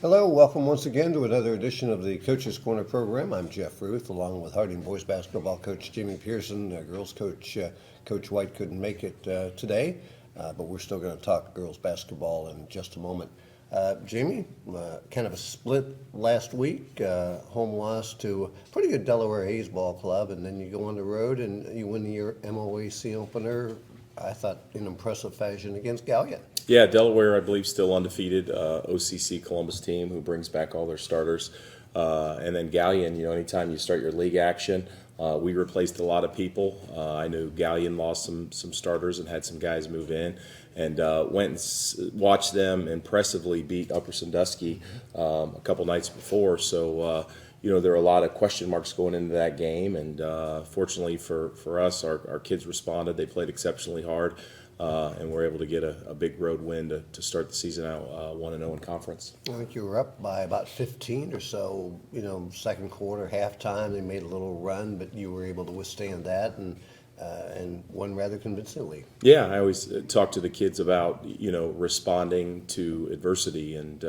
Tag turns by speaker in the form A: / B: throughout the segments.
A: Hello, welcome once again to another edition of the Coach's Corner program. I'm Jeff Ruth, along with Harding boys basketball coach Jimmy Pearson. Girls coach Coach White couldn't make it today, but we're still going to talk girls basketball in just a moment. Jamie, kind of a split last week, home loss to a pretty good Delaware Hayes ball club, and then you go on the road and you win your MOAC opener, I thought, in impressive fashion against Gallia.
B: Yeah, Delaware, I believe, still undefeated. OCC Columbus team who brings back all their starters. And then Gallion, anytime you start your league action, we replaced a lot of people. I knew Gallion lost some starters and had some guys move in, and went and watched them impressively beat Upper Sandusky a couple nights before. So, there are a lot of question marks going into that game, and fortunately for us, our kids responded. They played exceptionally hard. And we're able to get a big road win to start the season out 1-0 in conference.
A: I think you were up by about 15 or so, second quarter, halftime. They made a little run, but you were able to withstand that and won rather convincingly.
B: Yeah, I always talk to the kids about, responding to adversity. And,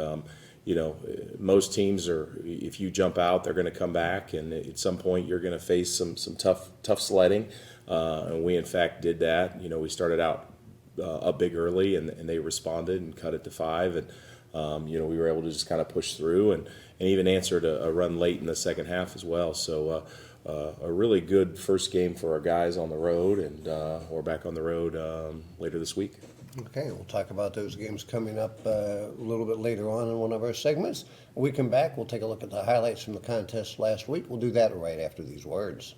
B: most teams if you jump out, they're going to come back. And at some point, you're going to face some tough sledding. And we, in fact, did that. We started out up big early, and they responded and cut it to 5, and we were able to just kind of push through and even answered a run late in the second half as well. So a really good first game for our guys on the road, and we're back on the road later this week.
A: Okay, we'll talk about those games coming up a little bit later on in one of our segments. When we come back, we'll take a look at the highlights from the contest last week. We'll do that right after these words.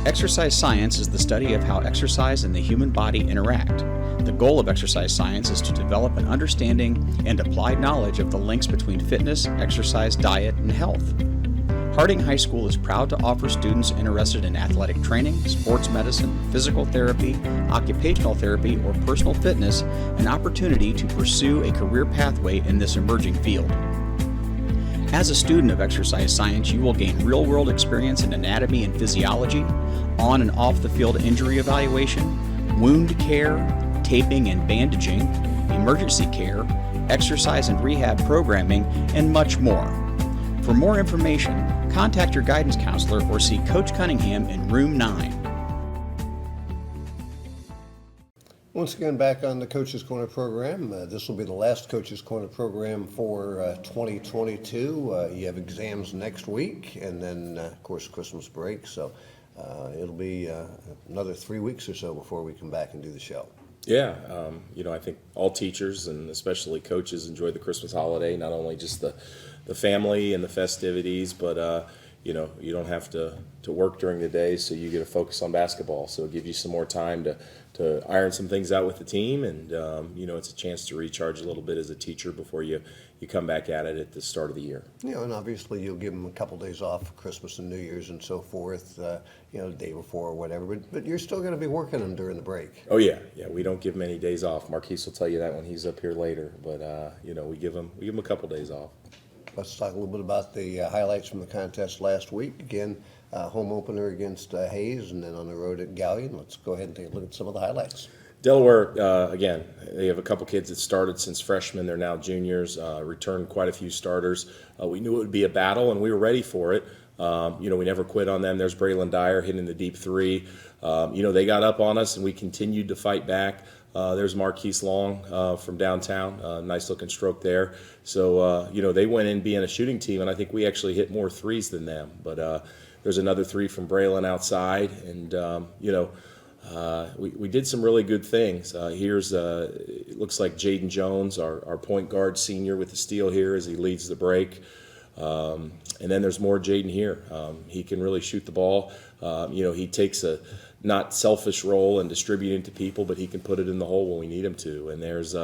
C: Exercise science is the study of how exercise and the human body interact. The goal of exercise science is to develop an understanding and applied knowledge of the links between fitness, exercise, diet, and health. Harding High School is proud to offer students interested in athletic training, sports medicine, physical therapy, occupational therapy, or personal fitness an opportunity to pursue a career pathway in this emerging field. As a student of exercise science, you will gain real-world experience in anatomy and physiology, on and off the field injury evaluation, wound care, taping and bandaging, emergency care, exercise and rehab programming, and much more. For more information, contact your guidance counselor or see Coach Cunningham in Room 9.
A: Once again, back on the Coach's Corner program. This will be the last Coach's Corner program for 2022. You have exams next week, and then, of course, Christmas break. So it'll be another 3 weeks or so before we come back and do the show.
B: Yeah, I think all teachers and especially coaches enjoy the Christmas holiday, not only just the family and the festivities, but you don't have to work during the day, so you get to focus on basketball. So it gives you some more time to iron some things out with the team, and it's a chance to recharge a little bit as a teacher before you come back at it at the start of the year.
A: And obviously you'll give them a couple days off for Christmas and New Year's and so forth, the day before or whatever, but you're still going to be working them during the break.
B: Oh yeah, we don't give them any days off. Marquise will tell you that when he's up here later, but we give them a couple days off.
A: Let's talk a little bit about the highlights from the contest last week. Again, home opener against Hayes, and then on the road at Gallion. Let's go ahead and take a look at some of the highlights.
B: Delaware, again, they have a couple kids that started since freshmen. They're now juniors, returned quite a few starters. We knew it would be a battle, and we were ready for it. We never quit on them. There's Braylon Dyer hitting the deep three. They got up on us, and we continued to fight back. There's Marquise Long from downtown. Nice looking stroke there. So, they went in being a shooting team, and I think we actually hit more threes than them. But there's another three from Braylon outside, and, we did some really good things. Here's, it looks like Jaden Jones, our point guard senior, with the steal here as he leads the break. And then there's more Jaden here. He can really shoot the ball. He takes a not selfish role in distributing to people, but he can put it in the hole when we need him to. And there's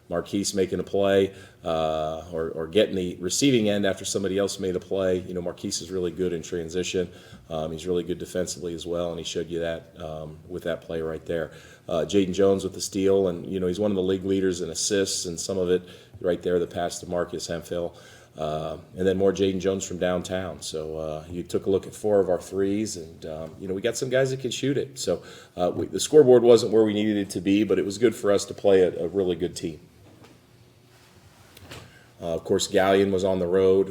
B: Marquise making a play or getting the receiving end after somebody else made a play. Marquise is really good in transition. He's really good defensively as well, and he showed you that with that play right there. Jaden Jones with the steal, and he's one of the league leaders in assists, and some of it right there, the pass to Marcus Hemphill. And then more Jaden Jones from downtown. So you took a look at 4 of our threes, and we got some guys that can shoot it. So the scoreboard wasn't where we needed it to be, but it was good for us to play a really good team. Of course, Galleon was on the road.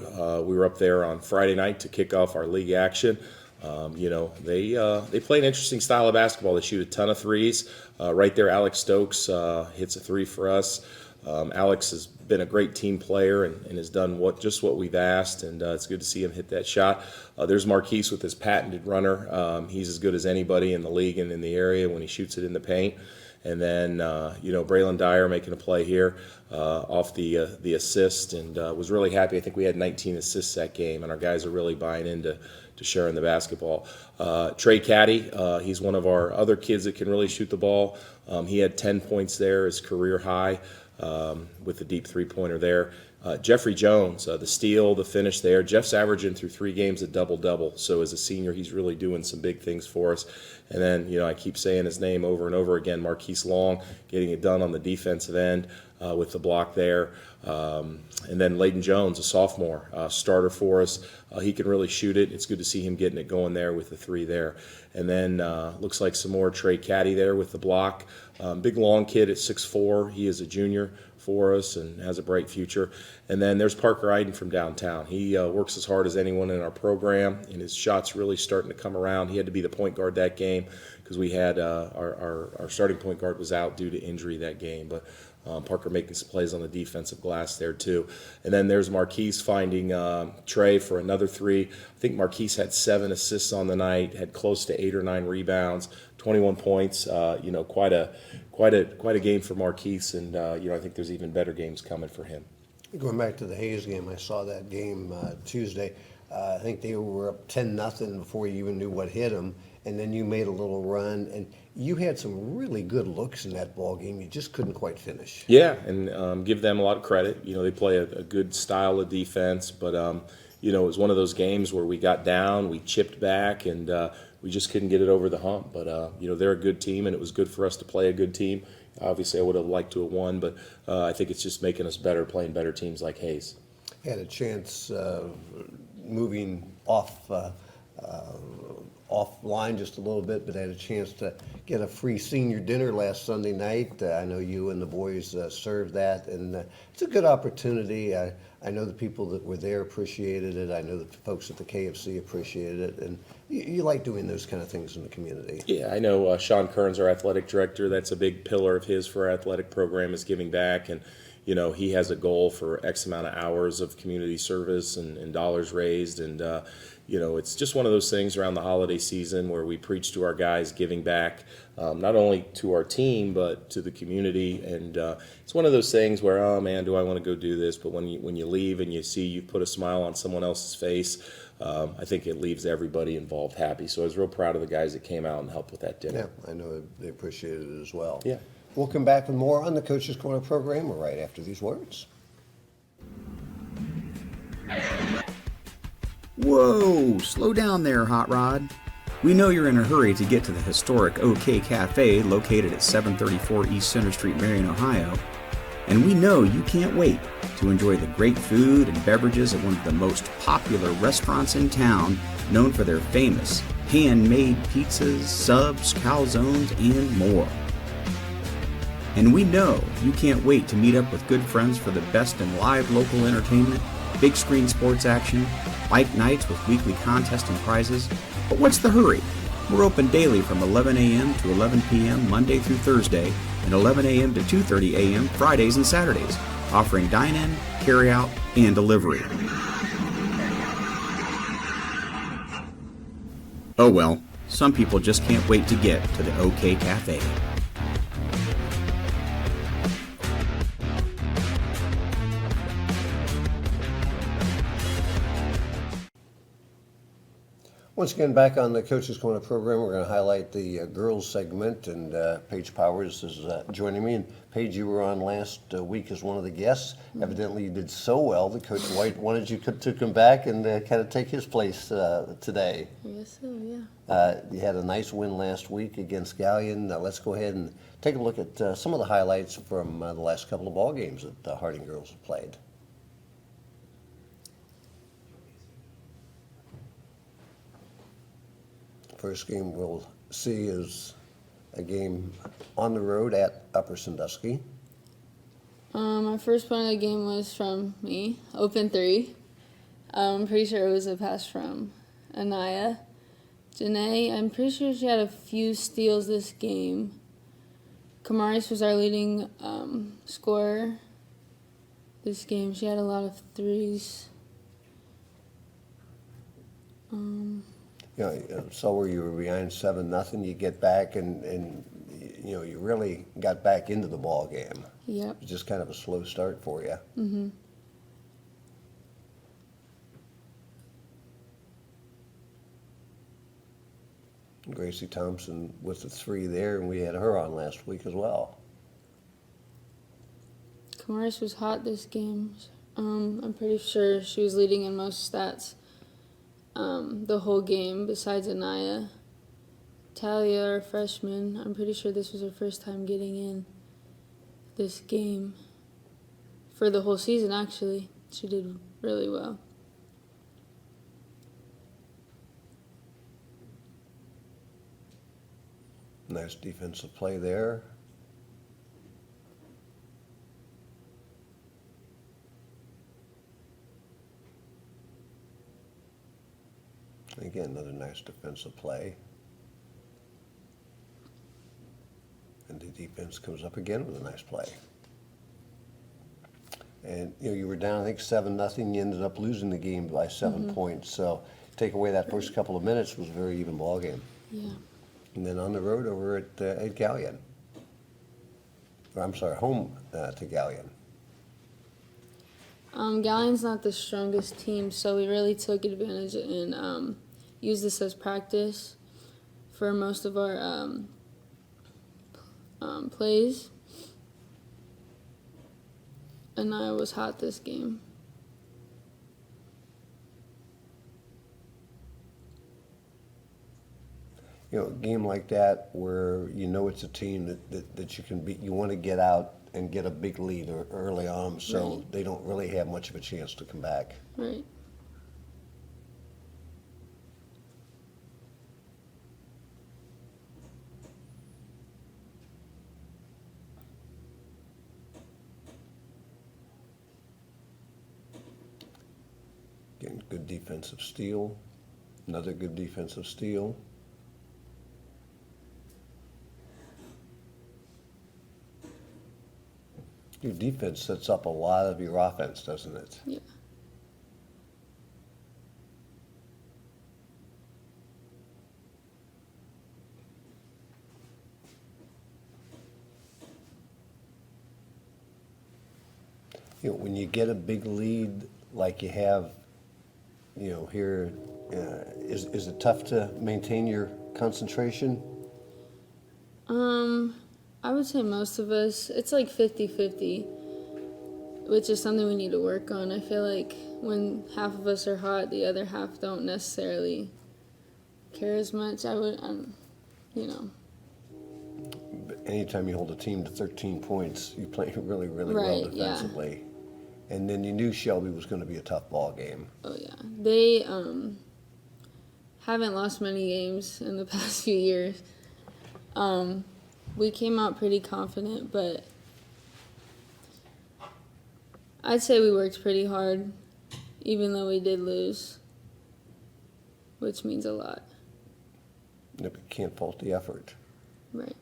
B: We were up there on Friday night to kick off our league action. They play an interesting style of basketball. They shoot a ton of threes. Right there, Alex Stokes hits a three for us. Alex has been a great team player and has done what we've asked, and it's good to see him hit that shot. There's Marquise with his patented runner. He's as good as anybody in the league and in the area when he shoots it in the paint. And then, Braylon Dyer making a play here off the assist, and was really happy. I think we had 19 assists that game, and our guys are really buying into sharing the basketball. Trey Caddy, he's one of our other kids that can really shoot the ball. He had 10 points there, his career high, with the deep three-pointer there. Jeffrey Jones, the steal, the finish there. Jeff's averaging through 3 games a double-double, so as a senior, he's really doing some big things for us. And then, I keep saying his name over and over again, Marquise Long, getting it done on the defensive end with the block there. And then Layden Jones, a sophomore, starter for us. He can really shoot it. It's good to see him getting it going there with the 3 there. And then looks like some more Trey Caddy there with the block. Big long kid at 6'4". He is a junior for us and has a bright future. And then there's Parker Iden from downtown. He works as hard as anyone in our program, and his shot's really starting to come around. He had to be the point guard that game because we had our starting point guard was out due to injury that game. But Parker making some plays on the defensive glass there too. And then there's Marquise finding Trey for another 3. I think Marquise had 7 assists on the night, had close to 8 or 9 rebounds, 21 points. Quite a game for Marquise, and I think there's even better games coming for him.
A: Going back to the Hayes game, I saw that game Tuesday. I think they were up 10-0 before you even knew what hit them, and then you made a little run, and you had some really good looks in that ball game. You just couldn't quite finish.
B: Yeah, and give them a lot of credit. They play a good style of defense, but it was one of those games where we got down, we chipped back, and we just couldn't get it over the hump. But they're a good team, and it was good for us to play a good team. Obviously, I would have liked to have won, but I think it's just making us better, playing better teams like Hayes.
A: Had a chance moving offline just a little bit, but had a chance to get a free senior dinner last Sunday night. I know you and the boys served that, and it's a good opportunity. I know the people that were there appreciated it. I know the folks at the KFC appreciated it, and you like doing those kind of things in the community.
B: Yeah, I know Sean Kearns, our athletic director, that's a big pillar of his for our athletic program is giving back, and he has a goal for X amount of hours of community service and dollars raised, and it's just one of those things around the holiday season where we preach to our guys giving back, not only to our team but to the community. And it's one of those things where, oh man, do I want to go do this? But when you leave and you see you put a smile on someone else's face, I think it leaves everybody involved happy. So I was real proud of the guys that came out and helped with that dinner.
A: Yeah, I know they appreciated it as well.
B: Yeah.
A: We'll come back with more on the Coach's Corner program right after these words.
C: Whoa, slow down there, Hot Rod. We know you're in a hurry to get to the historic OK Cafe located at 734 East Center Street, Marion, Ohio. And we know you can't wait to enjoy the great food and beverages at one of the most popular restaurants in town, known for their famous handmade pizzas, subs, calzones, and more. And we know you can't wait to meet up with good friends for the best in live local entertainment, big screen sports action, bike nights with weekly contests and prizes. But what's the hurry? We're open daily from 11 a.m. to 11 p.m. Monday through Thursday, and 11 a.m. to 2:30 a.m. Fridays and Saturdays, offering dine-in, carry-out, and delivery. Oh well, some people just can't wait to get to the OK Cafe.
A: Once again, back on the Coach's Corner program, we're going to highlight the girls segment, and Paige Powers is joining me. And Paige, you were on last week as one of the guests. Evidently, you did so well that Coach White wanted you to come back and kind of take his place today.
D: Yes, so, yeah.
A: You had a nice win last week against Galleon. Let's go ahead and take a look at some of the highlights from the last couple of ball games that the Harding girls have played. First game we'll see is a game on the road at Upper Sandusky.
D: My first point of the game was from me, open three. I'm pretty sure it was a pass from Anaya. Janae, I'm pretty sure she had a few steals this game. Kamaris was our leading scorer this game. She had a lot of threes.
A: So where you were behind 7-0, you get back and you really got back into the ball game.
D: Yep.
A: It was just kind of a slow start for you.
D: Mm-hmm.
A: Gracie Thompson with the 3 there, and we had her on last week as well.
D: Kamaris was hot this game. I'm pretty sure she was leading in most stats the whole game besides Anaya. Talia, our freshman, I'm pretty sure this was her first time getting in this game. For the whole season, actually. She did really well.
A: Nice defensive play there. Again, another nice defensive play. And the defense comes up again with a nice play. And you were down, I think 7-0. You ended up losing the game by 7 points. So take away that first couple of minutes was a very even ball game.
D: Yeah.
A: And then on the road over at Galleon. Or I'm sorry, home to Galleon.
D: Gallion's not the strongest team, so we really took advantage and used this as practice for most of our plays. And I was hot this game.
A: A game like that where it's a team that you can beat, you want to get out and get a big lead early on so
D: Right.
A: they don't really have much of a chance to come back.
D: Right.
A: Getting good defensive steal, another good defensive steal. Your defense sets up a lot of your offense, doesn't it?
D: Yeah.
A: When you get a big lead like you have, here, is it tough to maintain your concentration?
D: I would say most of us, it's like 50-50, which is something we need to work on. I feel like when half of us are hot, the other half don't necessarily care as much.
A: But anytime you hold a team to 13 points, you play really, really well
D: Right, yeah.
A: defensively. And then you knew Shelby was going to be a tough ball game.
D: Oh, yeah. They haven't lost many games in the past few years. We came out pretty confident, but I'd say we worked pretty hard, even though we did lose, which means a lot.
A: You can't fault the effort.
D: Right.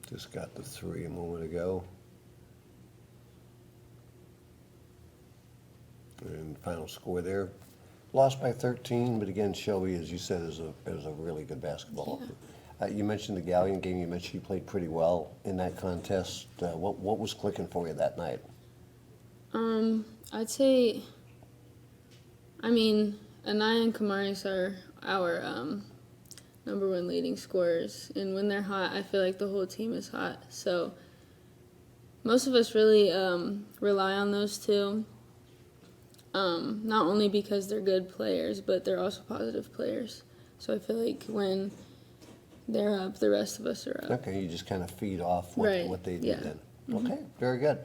A: Just got the 3 a moment ago. And final score there. Lost by 13, but again, Shelby, as you said, is a really good basketball.
D: Yeah.
A: You mentioned the Galleon game. You mentioned you played pretty well in that contest. What was clicking for you that night?
D: I'd say, Anaya and Kamaris are our number one leading scorers, and when they're hot, I feel like the whole team is hot. So most of us really rely on those two, not only because they're good players, but they're also positive players. So I feel like when they're up, the rest of us are up.
A: Okay, you just kind of feed off
D: Right,
A: what they do
D: yeah.
A: then. Okay, very good.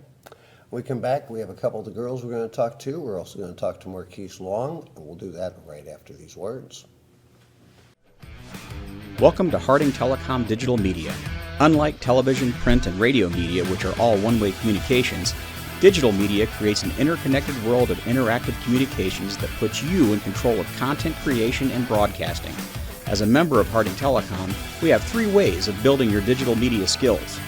A: When we come back, we have a couple of the girls we're going to talk to. We're also going to talk to Marquise Long, and we'll do that right after these words.
C: Welcome to Harding Telecom Digital Media. Unlike television, print, and radio media, which are all one-way communications, digital media creates an interconnected world of interactive communications that puts you in control of content creation and broadcasting. As a member of Harding Telecom, we have 3 ways of building your digital media skills.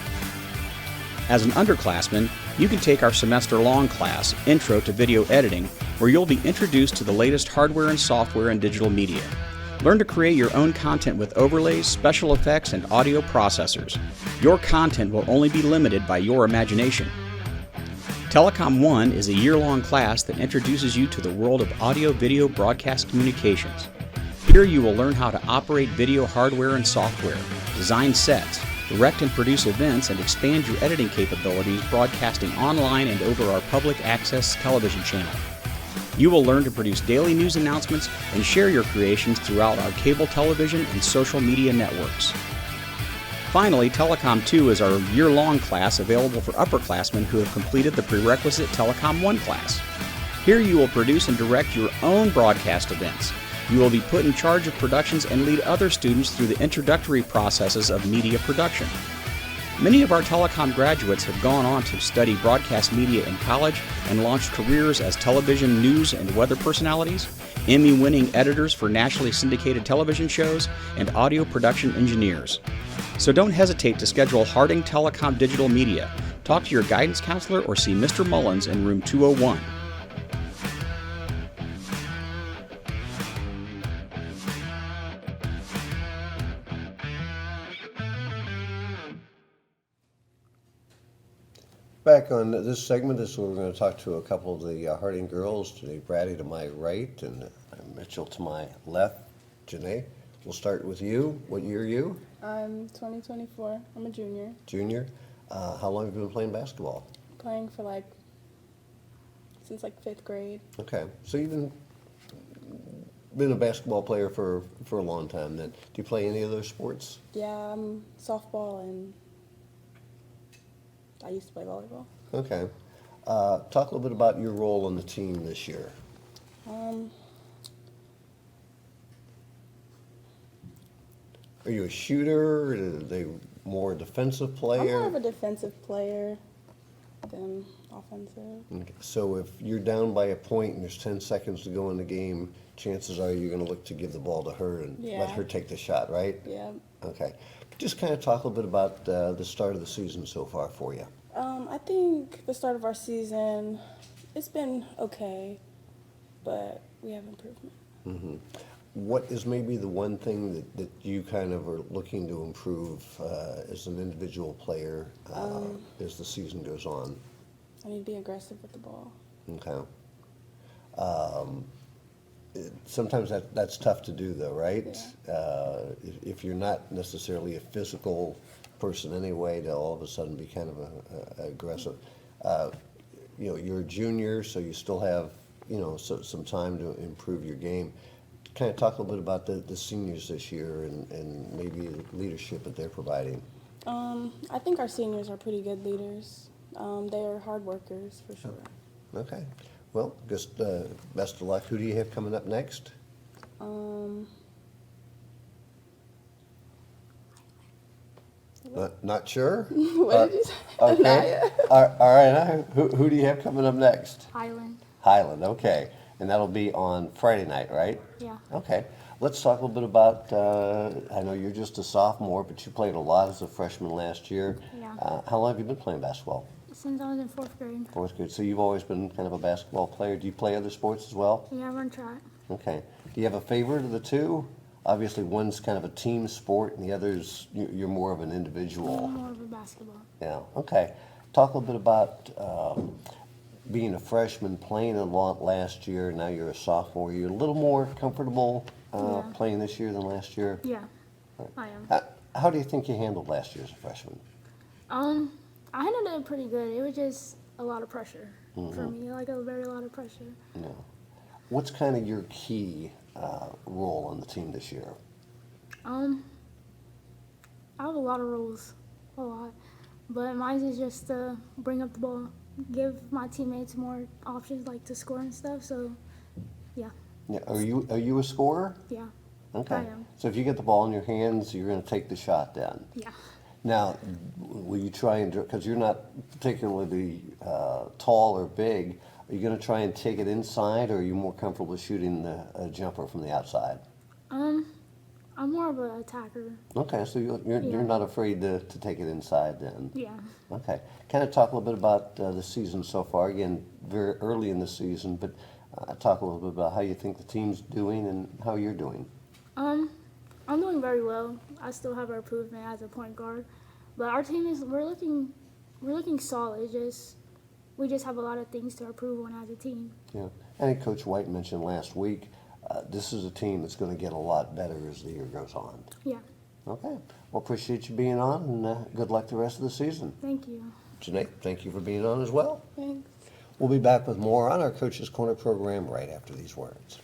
C: As an underclassman, you can take our semester-long class, Intro to Video Editing, where you'll be introduced to the latest hardware and software in digital media. Learn to create your own content with overlays, special effects, and audio processors. Your content will only be limited by your imagination. Telecom 1 is a year-long class that introduces you to the world of audio-video broadcast communications. Here you will learn how to operate video hardware and software, design sets, direct and produce events, and expand your editing capabilities broadcasting online and over our public access television channel. You will learn to produce daily news announcements and share your creations throughout our cable television and social media networks. Finally, Telecom 2 is our year-long class available for upperclassmen who have completed the prerequisite Telecom 1 class. Here you will produce and direct your own broadcast events. You will be put in charge of productions and lead other students through the introductory processes of media production. Many of our telecom graduates have gone on to study broadcast media in college and launched careers as television news and weather personalities, Emmy-winning editors for nationally syndicated television shows, and audio production engineers. So don't hesitate to schedule Harding Telecom Digital Media. Talk to your guidance counselor or see Mr. Mullins in room 201.
A: Back on this segment, this is where we're going to talk to a couple of the Harding girls. Today, Brady to my right and Mitchell to my left. Janae, we'll start with you. What year are you?
E: I'm 2024. I'm a junior.
A: Junior. How long have you been playing basketball?
E: Playing for since 5th grade.
A: Okay, so you've been a basketball player for a long time then. Do you play any other sports?
E: Yeah, softball and I used to play volleyball.
A: Okay. Talk a little bit about your role on the team this year. Are you a shooter? Are they more a defensive
E: I'm
A: player?
E: more of a defensive player than offensive.
A: Okay, so if you're down by a point and there's 10 seconds to go in the game, chances are you're going to look to give the ball to her and let
E: Yeah.
A: her take the shot, right?
E: Yeah.
A: Okay. Just kind of talk a little bit about the start of the season so far for you.
E: I think the start of our season, it's been okay, but we have improvement.
A: What is maybe the one thing that you kind of are looking to improve as an individual player as the season goes on?
E: I need to be aggressive with the ball.
A: Okay. Sometimes that's tough to do though, right? If you're not necessarily a physical person anyway, to all of a sudden be kind of aggressive. You're a junior, so you still have, some time to improve your game. Kind of talk a little bit about the seniors this year and maybe the leadership that they're providing.
E: I think our seniors are pretty good leaders. They are hard workers for sure.
A: Okay. Well, just best of luck. Who do you have coming up next? Not sure?
E: What did you say?
A: Okay.
E: Anaya.
A: All right. Who do you have coming up next?
F: Highland.
A: Highland, okay. And that'll be on Friday night, right?
F: Yeah.
A: Okay. Let's talk a little bit about, I know you're just a sophomore, but you played a lot as a freshman last year.
F: Yeah.
A: How long have you been playing basketball?
F: Since I was in 4th grade.
A: Fourth grade. So you've always been kind of a basketball player. Do you play other sports as well?
F: Yeah, I run track.
A: Okay. Do you have a favorite of the two? obviously one's kind of a team sport and the other's, you're more of an
F: I'm
A: individual.
F: more of a basketball.
A: Yeah, okay. Talk a little bit about being a freshman, playing a lot last year, now you're a sophomore. You're a little more comfortable
F: Yeah.
A: playing this year than last year?
F: Yeah, I am.
A: How do you think you handled last year as a freshman?
F: I handled it pretty good. It was just a lot of pressure for me, like a very lot of pressure.
A: Yeah. What's kind of your key role on the team this year?
F: I have a lot of roles, a lot, but mine is just to bring up the ball, give my teammates more options, like to score and stuff. So, yeah,
A: Yeah. Are you a scorer?
F: yeah,
A: Okay.
F: I am.
A: So if you get the ball in your hands, you're going to take the shot then.
F: yeah.
A: Now, will you try and, because you're not particularly tall or big, are you going to try and take it inside, or are you more comfortable shooting a jumper from the outside?
F: I'm more of an attacker.
A: Okay, so you're
F: Yeah.
A: not afraid to take it inside then?
F: Yeah.
A: Okay. Kind of talk a little bit about the season so far. Again, very early in the season, but talk a little bit about how you think the team's doing and how you're doing.
F: I'm doing very well. I still have our improvement as a point guard, but our team we're looking solid. We just have a lot of things to improve on as a team.
A: Yeah. I think Coach White mentioned last week, this is a team that's going to get a lot better as the year goes on.
F: Yeah.
A: Okay. Well, appreciate you being on, and good luck the rest of the season.
F: Thank you.
A: Janae, thank you for being on as well.
E: Thanks.
A: We'll be back with more on our Coach's Corner program right after these words.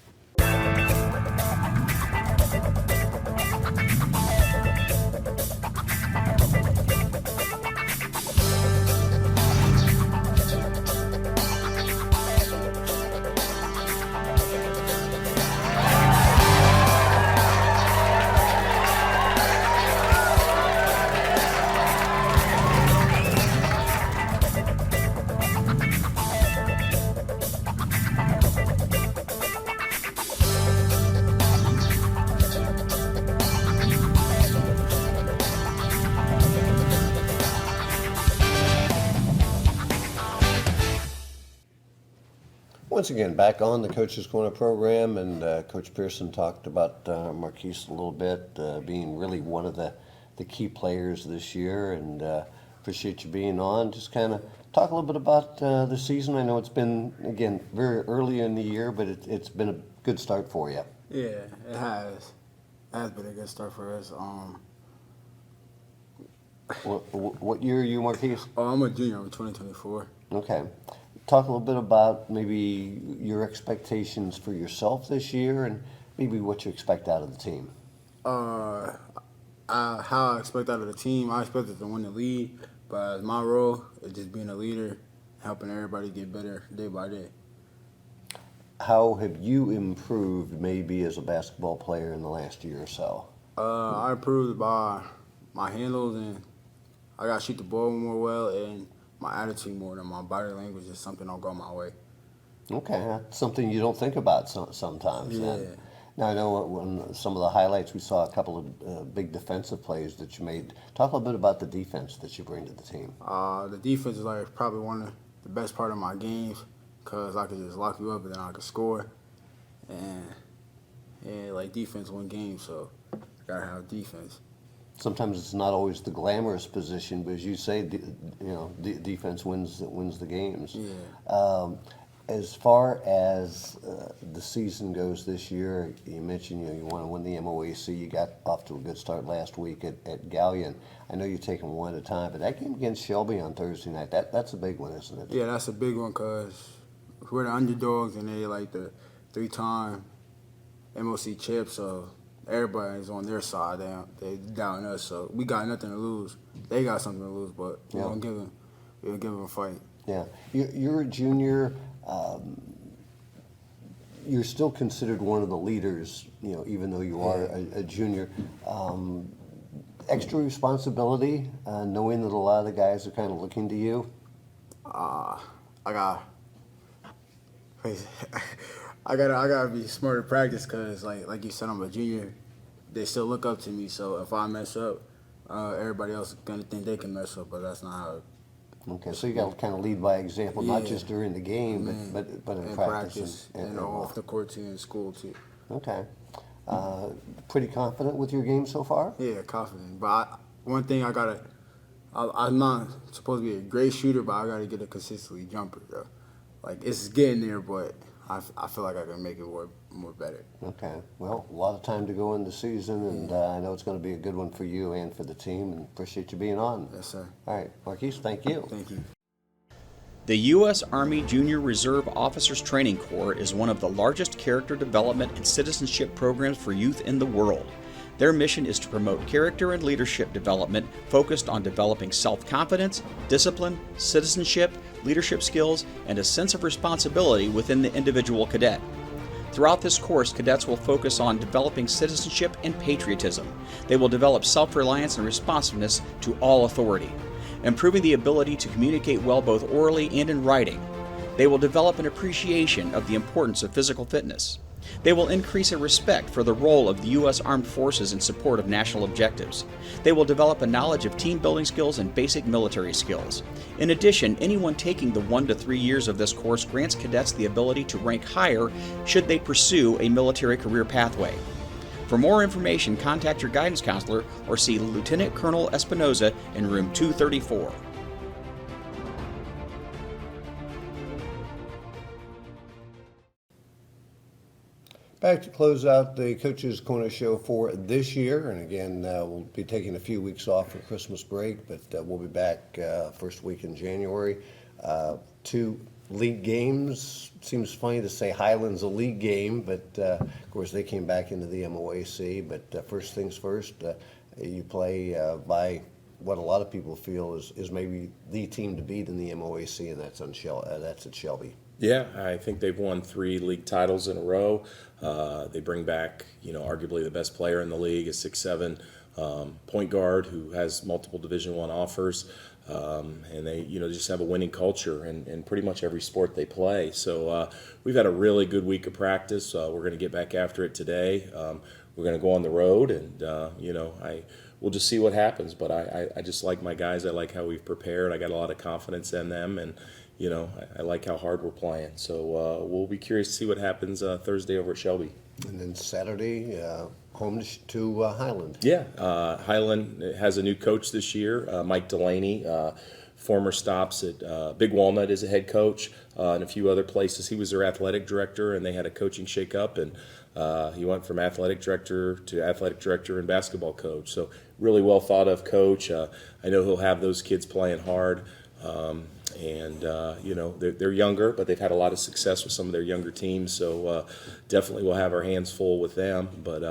A: Once again, back on the Coach's Corner program, and Coach Pearson talked about Marquise a little bit, being really one of the key players this year, and appreciate you being on. Just kind of talk a little bit about the season. I know it's been, again, very early in the year, but it's been a good start for you.
G: Yeah, it has. It has been a good start for us.
A: What year are you, Marquise?
G: I'm a junior. I'm 2024.
A: Okay. Talk a little bit about maybe your expectations for yourself this year and maybe what you expect out of the team.
G: How I expect out of the team, I expect it to win the league, but my role is just being a leader, helping everybody get better day by day.
A: How have you improved maybe as a basketball player in the last year or so?
G: I improved by my handles, and I got to shoot the ball more well, and my attitude more than my body language is something don't go my way.
A: Okay, that's something you don't think about sometimes.
G: Yeah.
A: Then. Now, I know when some of the highlights, we saw a couple of big defensive plays that you made. Talk a little bit about the defense that you bring to the team.
G: The defense is like probably one of the best part of my games, because I could just lock you up and then I could score. And like defense win games, so I gotta have defense.
A: Sometimes it's not always the glamorous position, but as you say, defense wins the games.
G: Yeah.
A: As far as the season goes this year, you mentioned you want to win the MOAC. You got off to a good start last week at Galleon. I know you're taking one at a time, but that game against Shelby on Thursday night, that's a big one, isn't it?
G: Yeah, that's a big one, because we're the underdogs and they like the 3-time MOC champs, so everybody's on their side. They down us, so we got nothing to lose. They got something to lose, but we're gonna give them a fight.
A: Yeah, you're a junior. You're still considered one of the leaders, even though you are a junior. Extra responsibility, knowing that a lot of the guys are kind of looking to you.
G: I gotta be smart at practice, because like you said, I'm a junior. They still look up to me, so if I mess up, everybody else is gonna think they can mess up, but that's not how.
A: Okay, so you got to kind of lead by example, not
G: Yeah.
A: just during the game, but in
G: In
A: practice
G: and off the court too, in school too.
A: Okay. Pretty confident with your game so far?
G: Yeah, confident. But one thing I'm not supposed to be a great shooter, but I gotta get a consistently jumper though. Like it's getting there, but I feel like I can make it more better.
A: Okay. Well, a lot of time to go in the season, and I know it's going to be a good one for you and for the team, and appreciate you being on.
G: Yes, sir.
A: All right, Marquise, thank you.
G: Thank you.
C: The U.S. Army Junior Reserve Officers Training Corps is one of the largest character development and citizenship programs for youth in the world. Their mission is to promote character and leadership development focused on developing self-confidence, discipline, citizenship, leadership skills, and a sense of responsibility within the individual cadet. Throughout this course, cadets will focus on developing citizenship and patriotism. They will develop self-reliance and responsiveness to all authority, improving the ability to communicate well both orally and in writing. They will develop an appreciation of the importance of physical fitness. They will increase a respect for the role of the U.S. Armed Forces in support of national objectives. They will develop a knowledge of team building skills and basic military skills. In addition, anyone taking the 1 to 3 years of this course grants cadets the ability to rank higher should they pursue a military career pathway. For more information, contact your guidance counselor or see Lieutenant Colonel Espinoza in room 234.
A: Back to close out the Coach's Corner show for this year, and again, we'll be taking a few weeks off for Christmas break, but we'll be back first week in January. 2 league games. Seems funny to say Highland's a league game, but of course they came back into the MOAC. But first things first, you play by what a lot of people feel is maybe the team to beat in the MOAC, and that's at Shelby.
B: Yeah, I think they've won 3 league titles in a row. They bring back, arguably the best player in the league, a 6'7" point guard who has multiple Division I offers, and they, just have a winning culture in pretty much every sport they play. So we've had a really good week of practice. We're going to get back after it today. We're going to go on the road, and we'll just see what happens. But I just like my guys. I like how we've prepared. I got a lot of confidence in them, and I like how hard we're playing. So we'll be curious to see what happens Thursday over at Shelby.
A: And then Saturday, home to Highland.
B: Yeah, Highland has a new coach this year, Mike Delaney. Former stops at Big Walnut as a head coach and a few other places. He was their athletic director, and they had a coaching shakeup, and he went from athletic director to athletic director and basketball coach. So really well thought of coach. I know he'll have those kids playing hard. They're younger, but they've had a lot of success with some of their younger teams, so definitely we'll have our hands full with them. But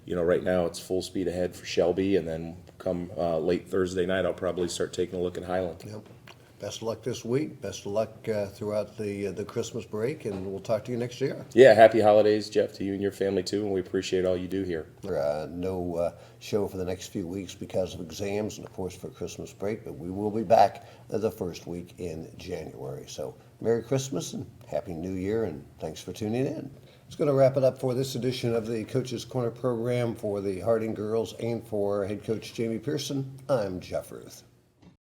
B: right now it's full speed ahead for Shelby, and then come late Thursday night I'll probably start taking a look at Highland.
A: Yep. Best of luck this week. Best of luck throughout the Christmas break, and we'll talk to you next year.
B: Yeah, happy holidays, Jeff, to you and your family too, and we appreciate all you do here.
A: No show for the next few weeks because of exams and, of course, for Christmas break, but we will be back the first week in January. So Merry Christmas and Happy New Year, and thanks for tuning in. It's going to wrap it up for this edition of the Coach's Corner program for the Harding girls and for head coach Jamie Pearson. I'm Jeff Ruth.